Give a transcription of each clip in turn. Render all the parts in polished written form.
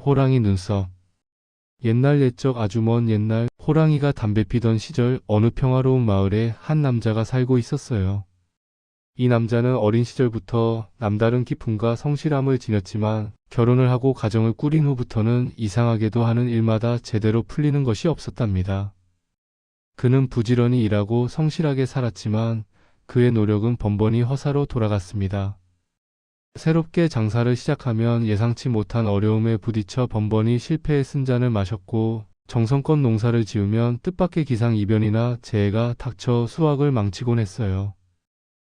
호랑이 눈썹. 옛날 옛적 아주 먼 옛날 호랑이가 담배 피던 시절 어느 평화로운 마을에 한 남자가 살고 있었어요. 이 남자는 어린 시절부터 남다른 기품과 성실함을 지녔지만 결혼을 하고 가정을 꾸린 후부터는 이상하게도 하는 일마다 제대로 풀리는 것이 없었답니다. 그는 부지런히 일하고 성실하게 살았지만 그의 노력은 번번이 허사로 돌아갔습니다. 새롭게 장사를 시작하면 예상치 못한 어려움에 부딪혀 번번이 실패의 쓴잔을 마셨고 정성껏 농사를 지으면 뜻밖의 기상이변이나 재해가 닥쳐 수확을 망치곤 했어요.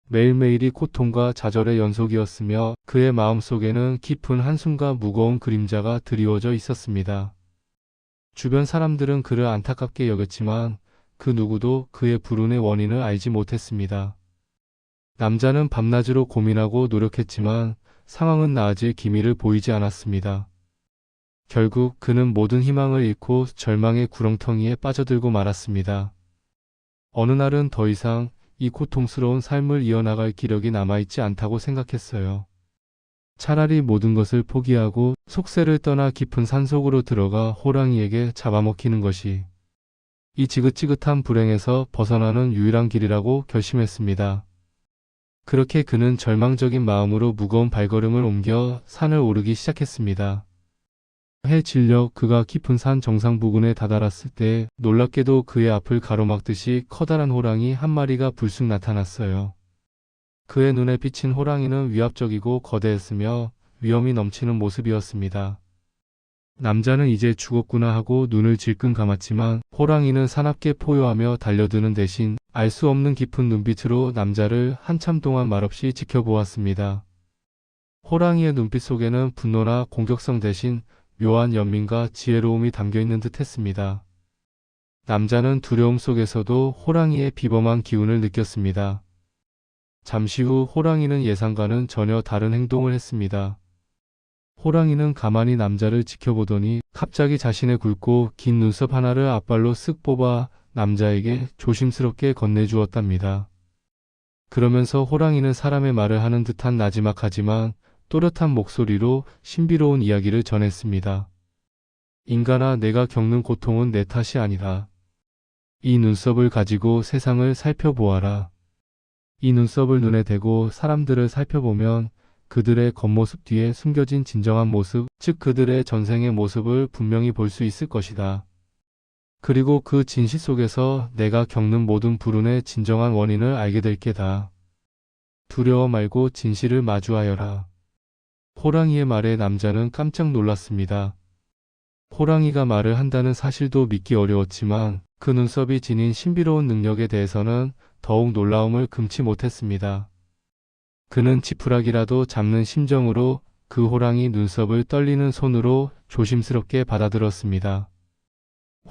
매일매일이 고통과 좌절의 연속이었으며 그의 마음속에는 깊은 한숨과 무거운 그림자가 드리워져 있었습니다. 주변 사람들은 그를 안타깝게 여겼지만 그 누구도 그의 불운의 원인을 알지 못했습니다. 남자는 밤낮으로 고민하고 노력했지만 상황은 나아질 기미를 보이지 않았습니다. 결국 그는 모든 희망을 잃고 절망의 구렁텅이에 빠져들고 말았습니다. 어느 날은 더 이상 이 고통스러운 삶을 이어나갈 기력이 남아있지 않다고 생각했어요. 차라리 모든 것을 포기하고 속세를 떠나 깊은 산속으로 들어가 호랑이에게 잡아먹히는 것이 이 지긋지긋한 불행에서 벗어나는 유일한 길이라고 결심했습니다. 그렇게 그는 절망적인 마음으로 무거운 발걸음을 옮겨 산을 오르기 시작했습니다. 해 질려 그가 깊은 산 정상 부근에 다다랐을 때 놀랍게도 그의 앞을 가로막듯이 커다란 호랑이 한 마리가 불쑥 나타났어요. 그의 눈에 비친 호랑이는 위압적이고 거대했으며 위험이 넘치는 모습이었습니다. 남자는 이제 죽었구나 하고 눈을 질끈 감았지만 호랑이는 사납게 포효하며 달려드는 대신 알 수 없는 깊은 눈빛으로 남자를 한참 동안 말없이 지켜보았습니다. 호랑이의 눈빛 속에는 분노나 공격성 대신 묘한 연민과 지혜로움이 담겨있는 듯 했습니다. 남자는 두려움 속에서도 호랑이의 비범한 기운을 느꼈습니다. 잠시 후 호랑이는 예상과는 전혀 다른 행동을 했습니다. 호랑이는 가만히 남자를 지켜보더니 갑자기 자신의 굵고 긴 눈썹 하나를 앞발로 쓱 뽑아 남자에게 조심스럽게 건네주었답니다. 그러면서 호랑이는 사람의 말을 하는 듯한 나지막하지만 또렷한 목소리로 신비로운 이야기를 전했습니다. 인간아, 내가 겪는 고통은 내 탓이 아니라 이 눈썹을 가지고 세상을 살펴보아라. 이 눈썹을 눈에 대고 사람들을 살펴보면 그들의 겉모습 뒤에 숨겨진 진정한 모습, 즉 그들의 전생의 모습을 분명히 볼 수 있을 것이다. 그리고 그 진실 속에서 내가 겪는 모든 불운의 진정한 원인을 알게 될 게다. 두려워 말고 진실을 마주하여라. 호랑이의 말에 남자는 깜짝 놀랐습니다. 호랑이가 말을 한다는 사실도 믿기 어려웠지만 그 눈썹이 지닌 신비로운 능력에 대해서는 더욱 놀라움을 금치 못했습니다. 그는 지푸라기라도 잡는 심정으로 그 호랑이 눈썹을 떨리는 손으로 조심스럽게 받아들었습니다.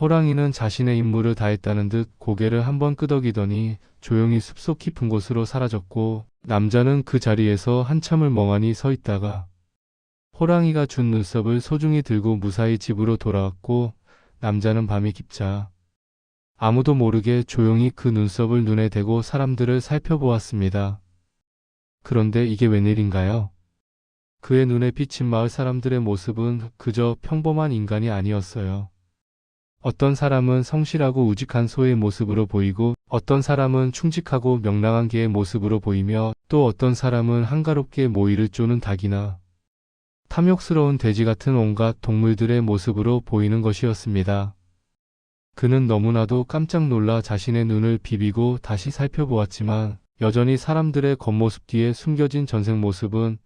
호랑이는 자신의 임무를 다했다는 듯 고개를 한번 끄덕이더니 조용히 숲속 깊은 곳으로 사라졌고 남자는 그 자리에서 한참을 멍하니 서 있다가 호랑이가 준 눈썹을 소중히 들고 무사히 집으로 돌아왔고 남자는 밤이 깊자 아무도 모르게 조용히 그 눈썹을 눈에 대고 사람들을 살펴보았습니다. 그런데 이게 웬일인가요? 그의 눈에 비친 마을 사람들의 모습은 그저 평범한 인간이 아니었어요. 어떤 사람은 성실하고 우직한 소의 모습으로 보이고 어떤 사람은 충직하고 명랑한 개의 모습으로 보이며 또 어떤 사람은 한가롭게 모이를 쪼는 닭이나 탐욕스러운 돼지 같은 온갖 동물들의 모습으로 보이는 것이었습니다. 그는 너무나도 깜짝 놀라 자신의 눈을 비비고 다시 살펴보았지만 여전히 사람들의 겉모습 뒤에 숨겨진 전생 모습은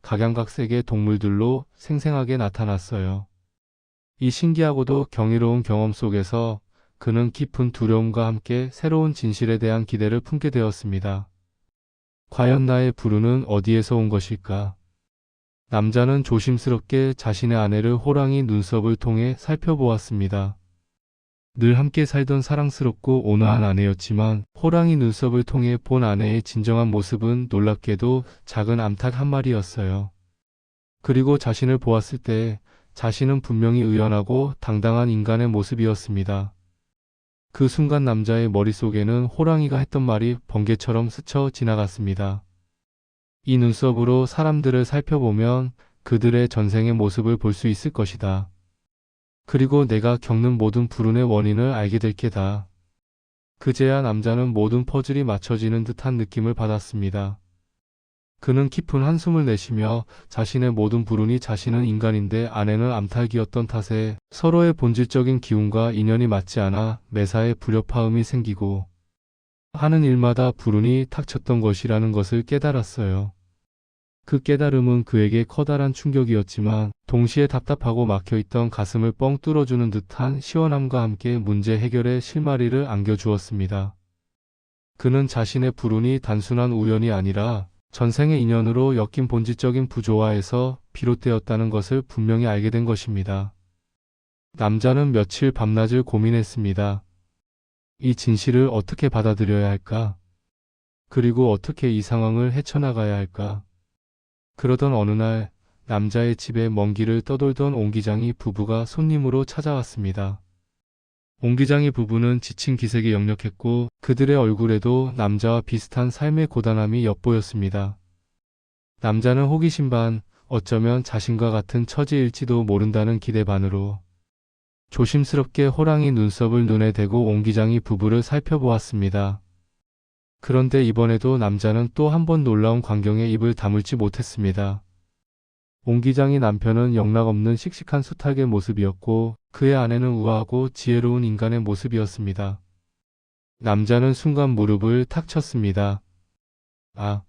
각양각색의 동물들로 생생하게 나타났어요. 이 신기하고도 경이로운 경험 속에서 그는 깊은 두려움과 함께 새로운 진실에 대한 기대를 품게 되었습니다. 과연 나의 불운은 어디에서 온 것일까? 남자는 조심스럽게 자신의 아내를 호랑이 눈썹을 통해 살펴보았습니다. 늘 함께 살던 사랑스럽고 온화한 아내였지만 호랑이 눈썹을 통해 본 아내의 진정한 모습은 놀랍게도 작은 암탉 한 마리였어요. 그리고 자신을 보았을 때 자신은 분명히 의연하고 당당한 인간의 모습이었습니다. 그 순간 남자의 머릿속에는 호랑이가 했던 말이 번개처럼 스쳐 지나갔습니다. 이 눈썹으로 사람들을 살펴보면 그들의 전생의 모습을 볼 수 있을 것이다. 그리고 내가 겪는 모든 불운의 원인을 알게 될 게다. 그제야 남자는 모든 퍼즐이 맞춰지는 듯한 느낌을 받았습니다. 그는 깊은 한숨을 내쉬며 자신의 모든 불운이 자신은 인간인데 아내는 암탉이었던 탓에 서로의 본질적인 기운과 인연이 맞지 않아 매사에 불협화음이 생기고 하는 일마다 불운이 닥쳤던 것이라는 것을 깨달았어요. 그 깨달음은 그에게 커다란 충격이었지만 동시에 답답하고 막혀있던 가슴을 뻥 뚫어주는 듯한 시원함과 함께 문제 해결의 실마리를 안겨주었습니다. 그는 자신의 불운이 단순한 우연이 아니라 전생의 인연으로 엮인 본질적인 부조화에서 비롯되었다는 것을 분명히 알게 된 것입니다. 남자는 며칠 밤낮을 고민했습니다. 이 진실을 어떻게 받아들여야 할까? 그리고 어떻게 이 상황을 헤쳐나가야 할까? 그러던 어느 날 남자의 집에 먼 길을 떠돌던 옹기장이 부부가 손님으로 찾아왔습니다. 옹기장이 부부는 지친 기색이 역력했고 그들의 얼굴에도 남자와 비슷한 삶의 고단함이 엿보였습니다. 남자는 호기심 반, 어쩌면 자신과 같은 처지일지도 모른다는 기대 반으로 조심스럽게 호랑이 눈썹을 눈에 대고 옹기장이 부부를 살펴보았습니다. 그런데 이번에도 남자는 또 한 번 놀라운 광경에 입을 다물지 못했습니다. 옹기장이 남편은 영락없는 씩씩한 수탉의 모습이었고 그의 아내는 우아하고 지혜로운 인간의 모습이었습니다. 남자는 순간 무릎을 탁 쳤습니다. 아,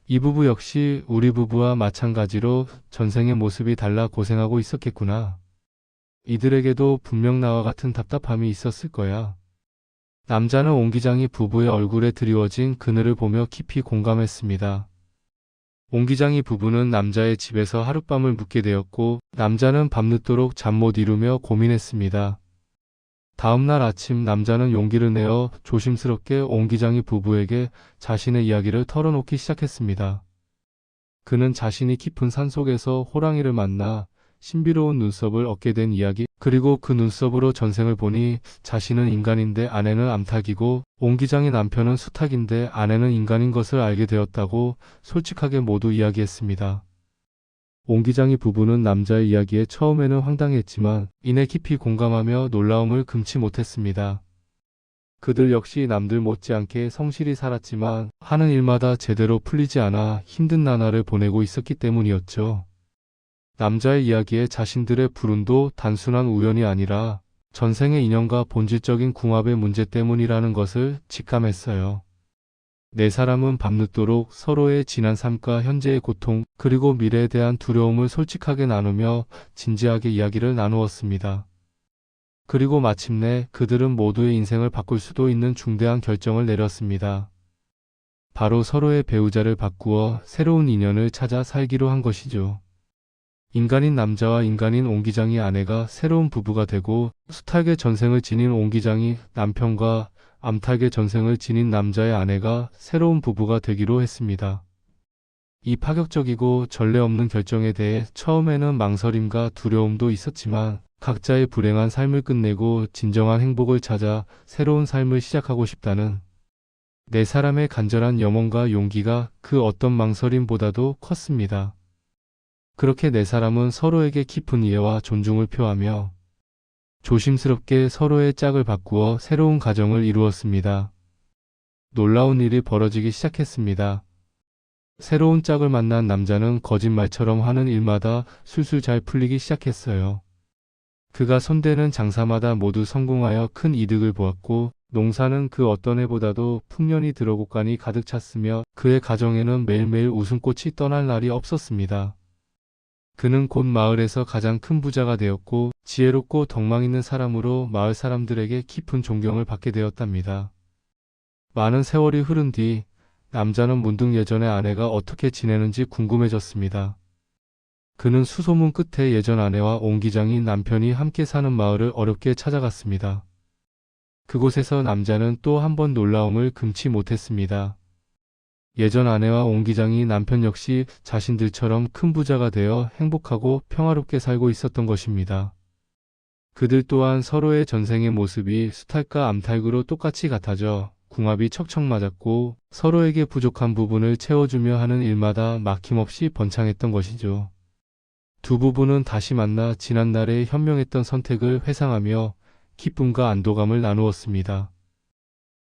이 부부 역시 우리 부부와 마찬가지로 전생의 모습이 달라 고생하고 있었겠구나. 이들에게도 분명 나와 같은 답답함이 있었을 거야. 남자는 옹기장이 부부의 얼굴에 드리워진 그늘을 보며 깊이 공감했습니다. 옹기장이 부부는 남자의 집에서 하룻밤을 묵게 되었고 남자는 밤늦도록 잠 못 이루며 고민했습니다. 다음날 아침 남자는 용기를 내어 조심스럽게 옹기장이 부부에게 자신의 이야기를 털어놓기 시작했습니다. 그는 자신이 깊은 산속에서 호랑이를 만나 신비로운 눈썹을 얻게 된 이야기, 그리고 그 눈썹으로 전생을 보니 자신은 인간인데 아내는 암탉이고 옹기장의 남편은 수탉인데 아내는 인간인 것을 알게 되었다고 솔직하게 모두 이야기했습니다. 옹기장이 부부는 남자의 이야기에 처음에는 황당했지만 이내 깊이 공감하며 놀라움을 금치 못했습니다. 그들 역시 남들 못지않게 성실히 살았지만 하는 일마다 제대로 풀리지 않아 힘든 나날을 보내고 있었기 때문이었죠. 남자의 이야기에 자신들의 불운도 단순한 우연이 아니라 전생의 인연과 본질적인 궁합의 문제 때문이라는 것을 직감했어요. 네 사람은 밤늦도록 서로의 지난 삶과 현재의 고통, 그리고 미래에 대한 두려움을 솔직하게 나누며 진지하게 이야기를 나누었습니다. 그리고 마침내 그들은 모두의 인생을 바꿀 수도 있는 중대한 결정을 내렸습니다. 바로 서로의 배우자를 바꾸어 새로운 인연을 찾아 살기로 한 것이죠. 인간인 남자와 인간인 옹기장이 아내가 새로운 부부가 되고 수탉의 전생을 지닌 옹기장이 남편과 암탉의 전생을 지닌 남자의 아내가 새로운 부부가 되기로 했습니다. 이 파격적이고 전례 없는 결정에 대해 처음에는 망설임과 두려움도 있었지만 각자의 불행한 삶을 끝내고 진정한 행복을 찾아 새로운 삶을 시작하고 싶다는 네 사람의 간절한 염원과 용기가 그 어떤 망설임보다도 컸습니다. 그렇게 네 사람은 서로에게 깊은 이해와 존중을 표하며 조심스럽게 서로의 짝을 바꾸어 새로운 가정을 이루었습니다. 놀라운 일이 벌어지기 시작했습니다. 새로운 짝을 만난 남자는 거짓말처럼 하는 일마다 술술 잘 풀리기 시작했어요. 그가 손대는 장사마다 모두 성공하여 큰 이득을 보았고 농사는 그 어떤 해보다도 풍년이 들어곡간이 가득 찼으며 그의 가정에는 매일매일 웃음꽃이 떠날 날이 없었습니다. 그는 곧 마을에서 가장 큰 부자가 되었고 지혜롭고 덕망 있는 사람으로 마을 사람들에게 깊은 존경을 받게 되었답니다. 많은 세월이 흐른 뒤 남자는 문득 예전의 아내가 어떻게 지내는지 궁금해졌습니다. 그는 수소문 끝에 예전 아내와 옹기장인 남편이 함께 사는 마을을 어렵게 찾아갔습니다. 그곳에서 남자는 또 한 번 놀라움을 금치 못했습니다. 예전 아내와 옹기장이 남편 역시 자신들처럼 큰 부자가 되어 행복하고 평화롭게 살고 있었던 것입니다. 그들 또한 서로의 전생의 모습이 수탉과 암탉으로 똑같이 같아져 궁합이 척척 맞았고 서로에게 부족한 부분을 채워주며 하는 일마다 막힘없이 번창했던 것이죠. 두 부부는 다시 만나 지난날의 현명했던 선택을 회상하며 기쁨과 안도감을 나누었습니다.